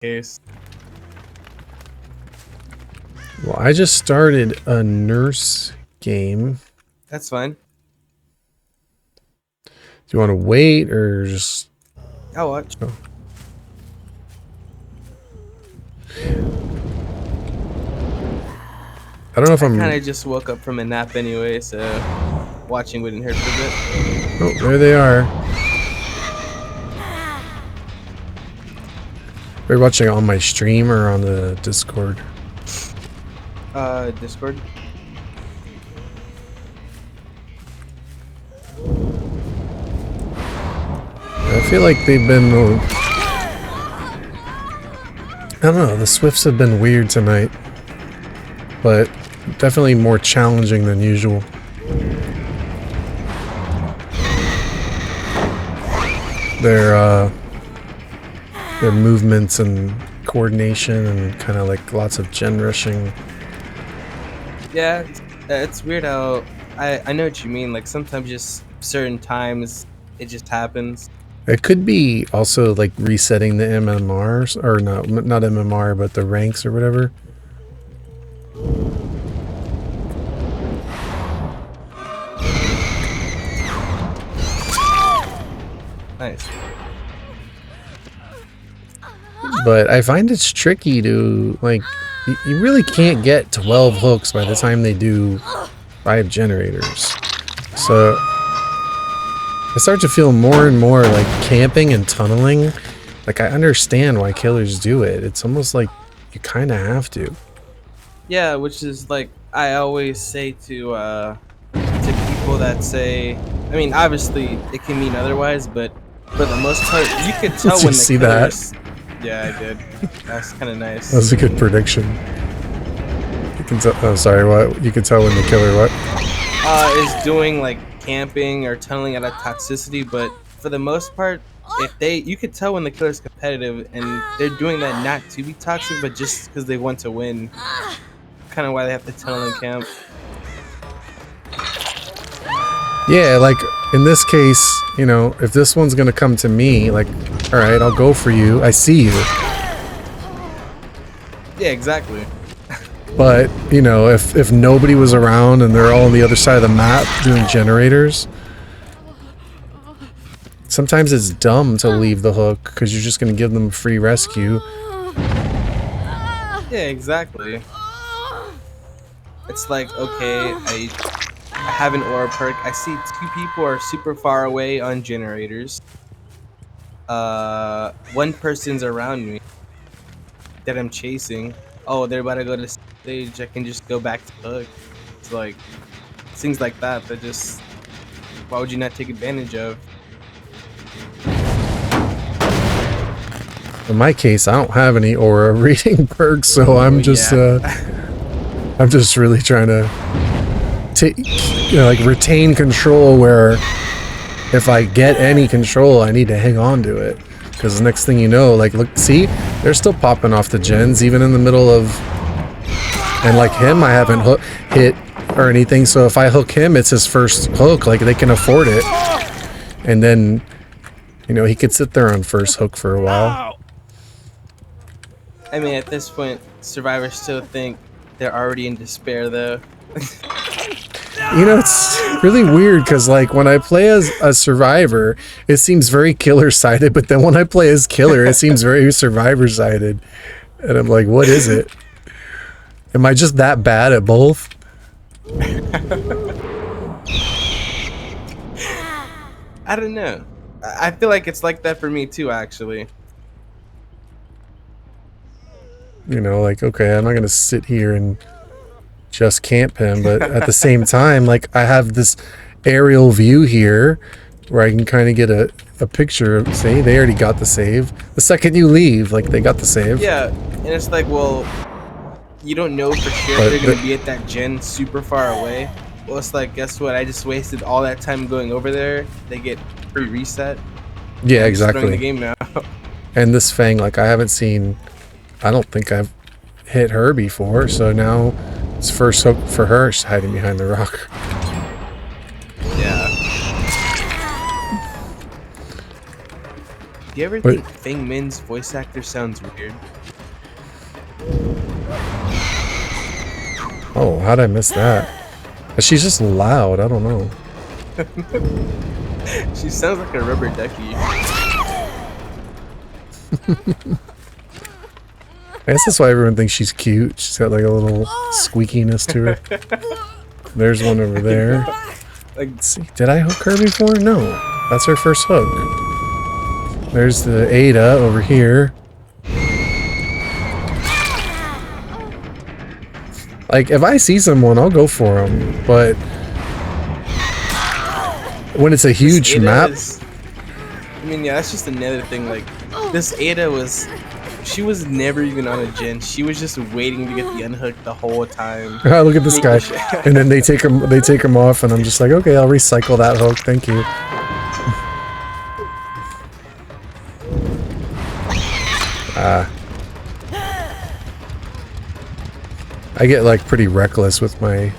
case. Well, I just started a nurse game. That's fine. Do you want to wait or just... I'll watch. Oh. I don't know if I'm... kind of just woke up from a nap anyway, so watching wouldn't hurt for a bit. Oh, there they are. Are you watching on my stream or on the Discord? Discord. I feel like they've been... I don't know, the Swifts have been weird tonight. But definitely more challenging than usual. Their movements and coordination and kind of like lots of gen rushing. Yeah, it's weird how I know what you mean. Like sometimes just certain times it just happens. It could be also like resetting the MMRs, or no, not MMR, but the ranks or whatever. Nice. But I find it's tricky to, like, you really can't get 12 hooks by the time they do 5 generators. So I start to feel more and more like camping and tunneling. Like, I understand why killers do it. It's almost like you kind of have to. Yeah, which is like I always say to people that say, I mean, obviously it can mean otherwise, but for the most part, you could tell when the see killers. that? Yeah, I did. That's kind of nice. That was a good prediction. You can tell. Oh, sorry. What? You can tell when the killer what? Is doing like camping or tunneling out of toxicity, but for the most part, you could tell when the killer's competitive and they're doing that not to be toxic, but just because they want to win. Kind of why they have to tunnel and camp. Yeah, like in this case, you know, if this one's gonna come to me, like, all right, I'll go for you. I see you. Yeah, exactly. But, you know, if nobody was around and they're all on the other side of the map doing generators, sometimes it's dumb to leave the hook because you're just going to give them a free rescue. Yeah, exactly. It's like, okay, I have an aura perk. I see 2 people are super far away on generators. 1 person's around me that I'm chasing. Oh, they're about to go to stage. I can just go back to hook. It's like things like that just, why would you not take advantage of? In my case, I don't have any aura reading perks, so I'm just I'm just really trying to take, you know, like retain control, where if I get any control, I need to hang on to it. Because the next thing you know, like, look, see, they're still popping off the gens, even in the middle of, and like him, I haven't hit or anything. So if I hook him, it's his first hook. Like, they can afford it. And then, you know, he could sit there on first hook for a while. I mean, at this point, survivors still think they're already in despair, though. You know, it's really weird because, like, when I play as a survivor, it seems very killer-sided, but then when I play as killer, it seems very survivor-sided. And I'm like, what is it? Am I just that bad at both? I don't know. I feel like it's like that for me, too, actually. You know, like, okay, I'm not going to sit here and just camp him, but at the same time, like, I have this aerial view here where I can kind of get a picture of, say, they already got the save. The second you leave, like, they got the save. Yeah, and it's like, well, you don't know for sure if they're going to be at that gen super far away. Well, it's like, guess what? I just wasted all that time going over there. They get free reset. Yeah, exactly. I'm the game now. And this Fang, like, I don't think I've hit her before, so now it's first hook for her. She's hiding behind the rock. Yeah. Do you ever But think Feng Min's voice actor sounds weird? oh, how'd I miss that? She's just loud. I don't know. She sounds like a rubber ducky. I guess that's why everyone thinks she's cute. She's got like a little squeakiness to her. There's one over there. Like, Let's see. Did I hook her before? No. That's her first hook. There's the Ada over here. Like, if I see someone, I'll go for them. But when it's a huge map... I mean, yeah, that's just another thing. Like, this Ada she was never even on a gen. She was just waiting to get the unhook the whole time. Look at this guy. And then they take him off, and I'm just like, okay, I'll recycle that hook. Thank you. I get like pretty reckless with my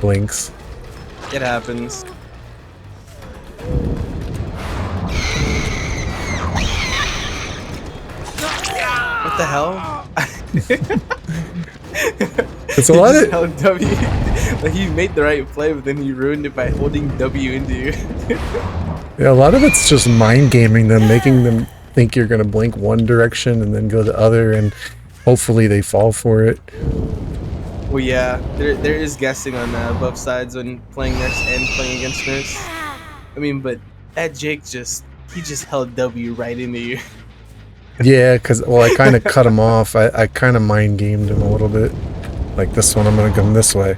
blinks. It happens. What the hell? It's a lot of held W. Like, he made the right play, but then he ruined it by holding W into you. yeah, a lot of it's just mind gaming them, making them think you're gonna blink one direction and then go the other, and hopefully they fall for it. Well, yeah, there is guessing on both sides when playing nurse and playing against nurse. I mean, but that Jake he just held W right into you. Yeah, because, well, I kind of cut him off. I kind of mind gamed him a little bit. Like this one, I'm going to come this way.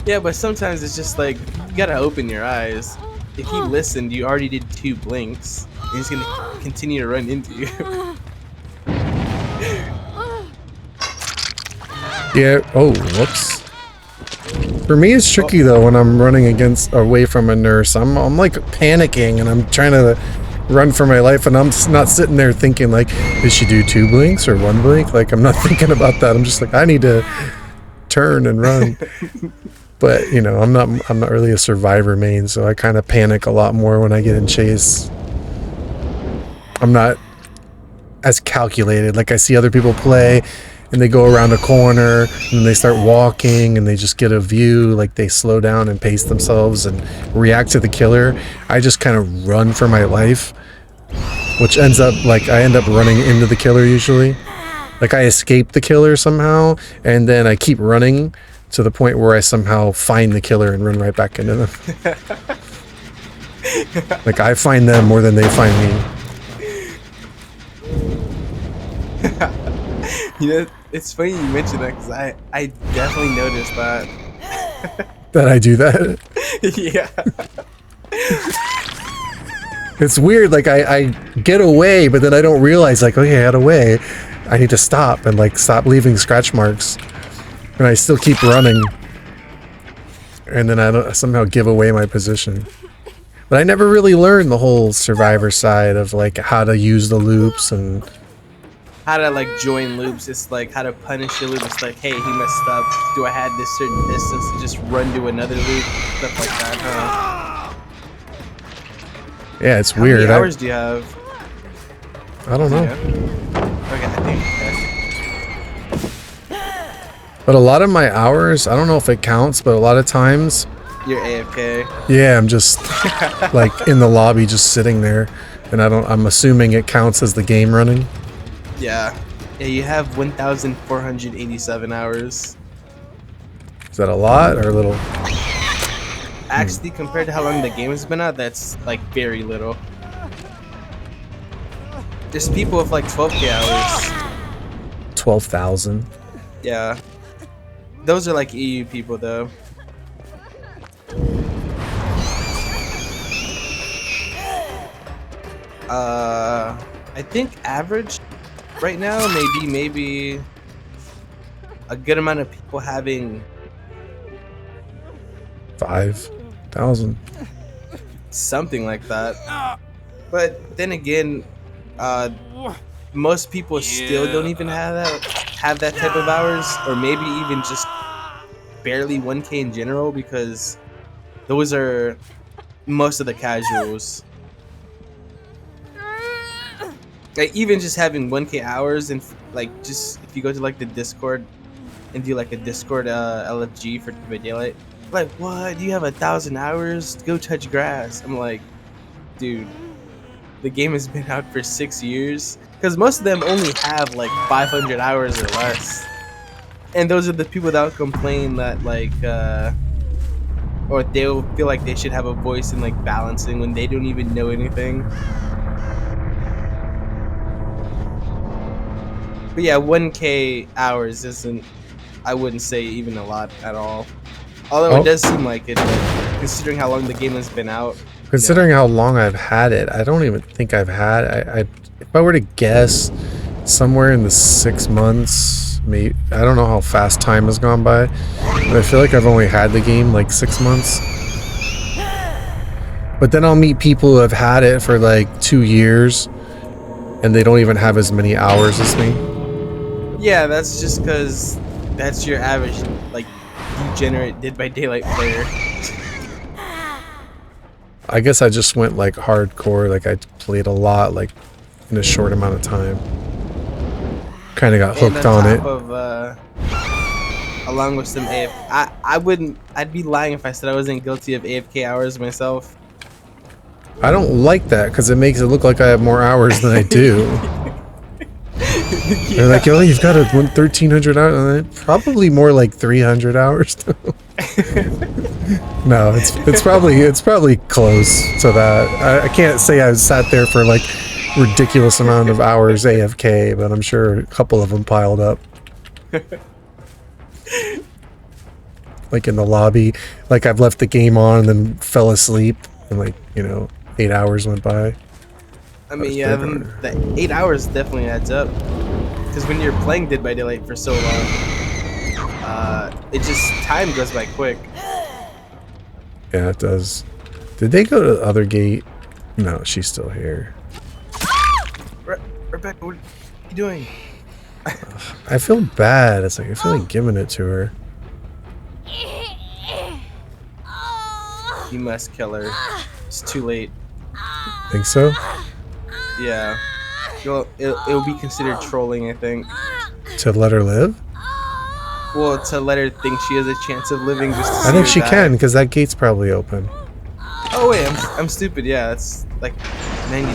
Yeah, but sometimes it's just like, you gotta open your eyes. If he listened, you already did 2 blinks. And he's going to continue to run into you. Yeah, oh, whoops. For me, it's tricky, though, when I'm running away from a nurse. I'm like panicking, and I'm trying to run for my life, and I'm not sitting there thinking like, did she do 2 blinks or 1 blink? Like, I'm not thinking about that. I'm just like, I need to turn and run. But you know, I'm not really a survivor main, so I kind of panic a lot more when I get in chase. I'm not as calculated. Like, I see other people play and they go around a corner and they start walking and they just get a view, like they slow down and pace themselves and react to the killer. I just kind of run for my life, which ends up like I end up running into the killer usually. Like, I escape the killer somehow, and then I keep running to the point where I somehow find the killer and run right back into them. Like, I find them more than they find me. You know, it's funny you mentioned that, because I definitely noticed that. That I do that? Yeah. It's weird, like I get away, but then I don't realize, like, okay, I got away. I need to stop and like stop leaving scratch marks. And I still keep running. And then I don't somehow give away my position. But I never really learned the whole survivor side of like how to use the loops and how to like join loops. It's like how to punish a loop. It's like, hey, he messed up. Do I have this certain distance to just run to another loop? Stuff like that, huh? yeah, it's How weird. How many hours do you have? I don't know. Okay, I think. But a lot of my hours, I don't know if it counts, but a lot of times You're AFK. yeah, I'm just like in the lobby just sitting there, and I'm assuming it counts as the game running. Yeah. Yeah, you have 1,487 hours. Is that a lot or a little? Actually, compared to how long the game has been out, that's like very little. There's people with like 12k hours. 12,000. Yeah. Those are like EU people though. I think average right now maybe a good amount of people having 5,000. something like that. But then again, most people still don't even have that type of hours, or maybe even just barely 1k in general, because those are most of the casuals. Like even just having 1K hours and like just if you go to like the Discord and do like a Discord LFG for Dead by Daylight, like what? You have 1,000 hours? Go touch grass. I'm like, dude, the game has been out for 6 years because most of them only have like 500 hours or less, and those are the people that complain that like or they'll feel like they should have a voice in like balancing when they don't even know anything. But yeah, 1K hours isn't, I wouldn't say even a lot at all. Although it does seem like it, but considering how long the game has been out. Considering how long I've had it, I don't even think I've had. If I were to guess, somewhere in the 6 months. Maybe, I don't know how fast time has gone by, but I feel like I've only had the game like 6 months. But then I'll meet people who have had it for like 2 years, and they don't even have as many hours as me. Yeah, that's just because that's your average, like, degenerate Dead by Daylight player. I guess I just went like hardcore, like I played a lot, like in a short amount of time. Kind of got hooked on it. Along with some I'd be lying if I said I wasn't guilty of AFK hours myself. I don't like that because it makes it look like I have more hours than I do. Yeah. They're like, oh, you've got 1,300 hours. Probably more like 300 hours. No, it's probably close to that. I can't say I sat there for like ridiculous amount of hours AFK, but I'm sure a couple of them piled up. Like in the lobby, like I've left the game on and then fell asleep, and like 8 hours went by. I mean, yeah, the 8 hours definitely adds up. Because when you're playing Dead by Daylight for so long, time goes by quick. Yeah, it does. Did they go to the other gate? No, she's still here. Rebecca, what are you doing? I feel bad. It's like I feel like giving it to her. You must kill her. It's too late. Think so? Yeah. Well, it'll be considered trolling, I think. To let her live? Well, to let her think she has a chance of living just to see I think her she die. can, because that gate's probably open. Oh wait, I'm stupid. Yeah, it's like 99.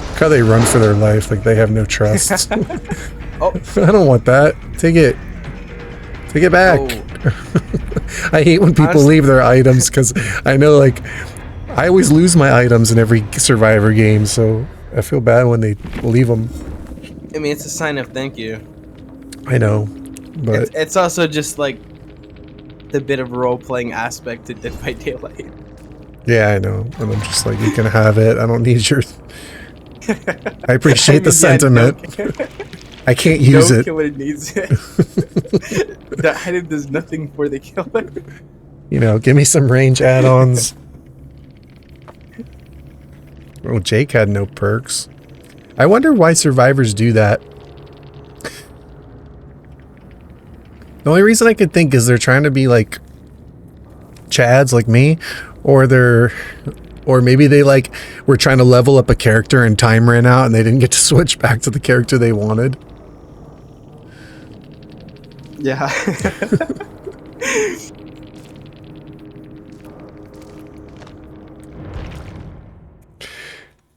Look how they run for their life, like they have no trust. Oh, I don't want that. Take it. Take it back. Oh. I hate when people leave their items, because I know, like, I always lose my items in every Survivor game, so I feel bad when they leave them. I mean, it's a sign of thank you. I know, but it's also just like the bit of role-playing aspect to Dead by Daylight. Yeah, I know, and I'm just like, you can have it. I don't need your. I appreciate the sentiment. I can't use it. No killer needs it. The item does nothing for the killer. Give me some range add-ons. Oh, Jake had no perks. I wonder why survivors do that. The only reason I could think is they're trying to be like Chads like me, or maybe they were trying to level up a character and time ran out and they didn't get to switch back to the character they wanted. Yeah.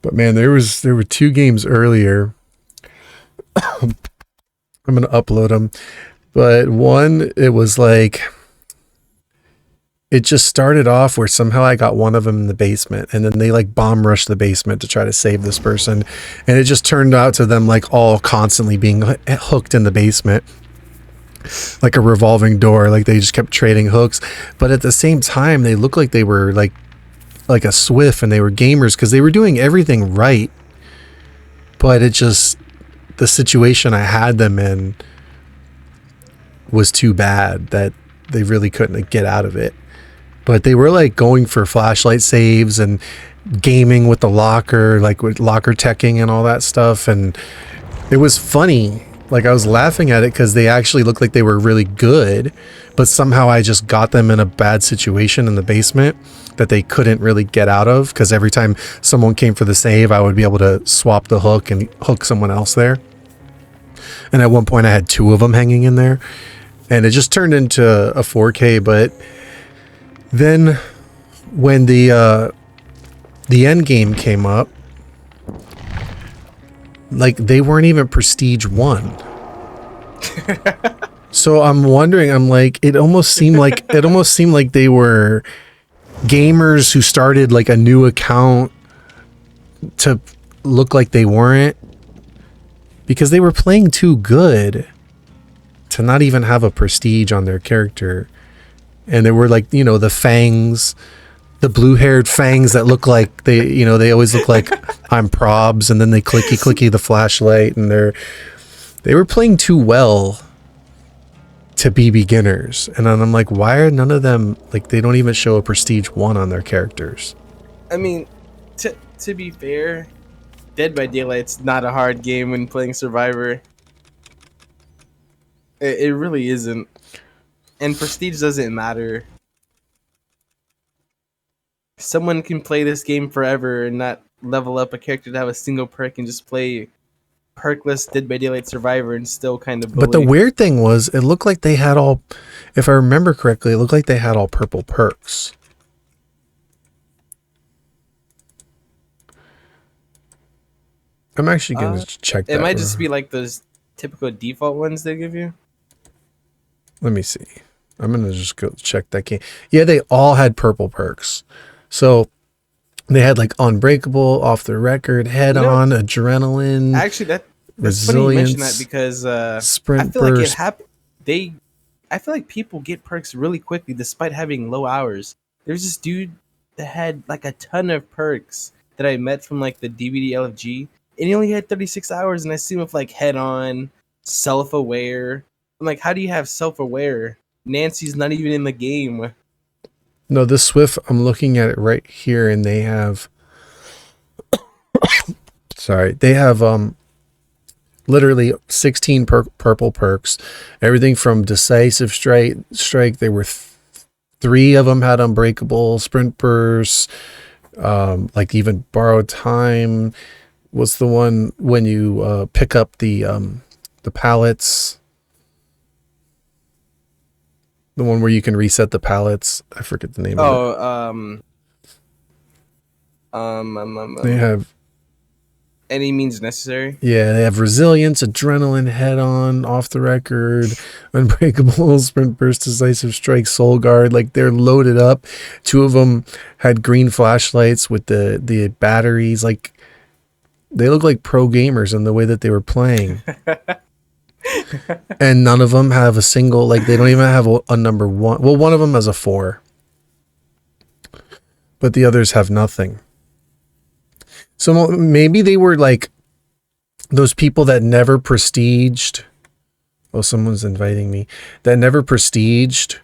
But man, there were 2 games earlier. I'm gonna upload them, but one, it was like, it just started off where somehow I got one of them in the basement, and then they like bomb rushed the basement to try to save this person, and it just turned out to them like all constantly being hooked in the basement, like a revolving door. Like they just kept trading hooks, but at the same time they looked like they were like a Swift and they were gamers because they were doing everything right, but it just, the situation I had them in was too bad that they really couldn't get out of it. But they were like going for flashlight saves and gaming with the locker, like with locker teching and all that stuff, and it was funny Like, I was laughing at it because they actually looked like they were really good, but somehow I just got them in a bad situation in the basement that they couldn't really get out of, because every time someone came for the save, I would be able to swap the hook and hook someone else there. And at one point I had 2 of them hanging in there, and it just turned into a 4K. But then when the end game came up, like, they weren't even prestige 1. So I'm wondering, I'm like, it almost seemed like they were gamers who started like a new account to look like they weren't, because they were playing too good to not even have a prestige on their character. And there were, like, you know, the fangs, the blue-haired fangs that look like they, you know, they always look like I'm probs, and then they clicky the flashlight, and they were playing too well to be beginners. And then I'm like, why are none of them, like, they don't even show a prestige 1 on their characters? I mean, to be fair, Dead by Daylight's not a hard game when playing Survivor. It really isn't. And prestige doesn't matter. Someone can play this game forever and not level up a character to have a single perk and just play perkless Dead by Daylight Survivor and still kind of bully. But the weird thing was, it looked like they had all, if I remember correctly, it looked like they had all purple perks. I'm actually going to check that. It might just be like those typical default ones they give you. Let me see. I'm going to just go check that game. Yeah, they all had purple perks. So they had like Unbreakable, Off the Record, Head On, Adrenaline. Actually, that's Resilience, funny you mention that, because Sprint I feel like Burst. I feel like people get perks really quickly despite having low hours. There's this dude that had like a ton of perks that I met from like the DVD LFG, and he only had 36 hours, and I see him with like Head On, Self-Aware. I'm like, how do you have Self-Aware? Nancy's not even in the game. No, this Swift, I'm looking at it right here, and they have sorry, they have literally 16 purple perks, everything from Decisive Strike. They were 3 of them had Unbreakable, Sprint Burst, like even Borrowed Time was the one when you pick up the pallets. The one where you can reset the pallets. I forget the name of it. They have Any Means Necessary. Yeah, they have Resilience, Adrenaline, Head On, Off the Record, Unbreakable, Sprint Burst, Decisive Strike, Soul Guard. Like, they're loaded up. 2 of them had green flashlights with the batteries. Like, they look like pro gamers in the way that they were playing. And none of them have a single, like, they don't even have a number 1. Well, one of them has a 4. But the others have nothing. So maybe they were like those people that never prestiged. Oh, someone's inviting me. That never prestiged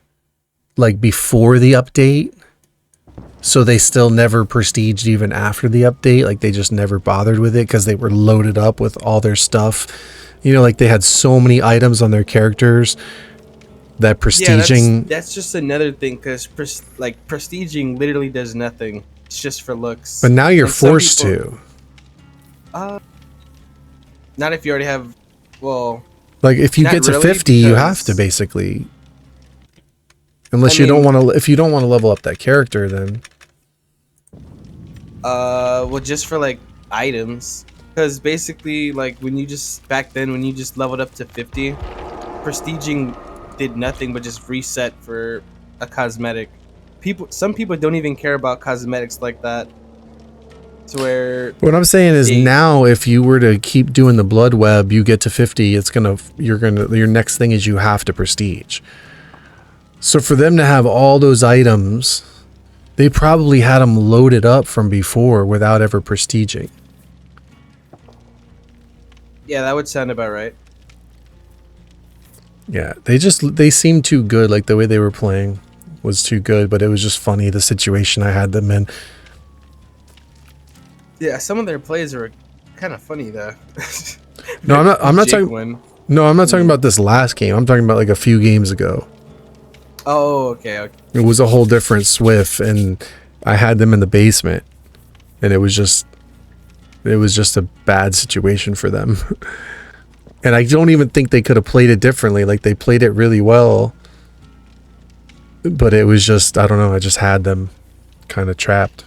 like before the update. So they still never prestiged even after the update. Like, they just never bothered with it because they were loaded up with all their stuff. You know, like, they had so many items on their characters that prestiging. Yeah, that's just another thing, because prestiging literally does nothing. It's just for looks. But now you're forced to. Not if you already have. Well, like, if you get to really, 50, you have to basically. Unless you don't want to. If you don't want to level up that character, then. Well, just for like items, because basically, like, back then when you just leveled up to 50, prestiging did nothing but just reset for a cosmetic. Some people don't even care about cosmetics like that. To where what I'm saying is, now if you were to keep doing the blood web, you get to 50, your next thing is you have to prestige. So for them to have all those items, they probably had them loaded up from before without ever prestiging. Yeah, that would sound about right. Yeah, they seemed too good. Like, the way they were playing was too good, but it was just funny, the situation I had them in. Yeah, some of their plays are kind of funny though. No, I'm not talking. No, I'm not talking about this last game. I'm talking about like a few games ago. Oh, okay. It was a whole different Swift, and I had them in the basement, and it was just a bad situation for them. And I don't even think they could have played it differently. Like, they played it really well, but it was just, I don't know, I just had them kind of trapped.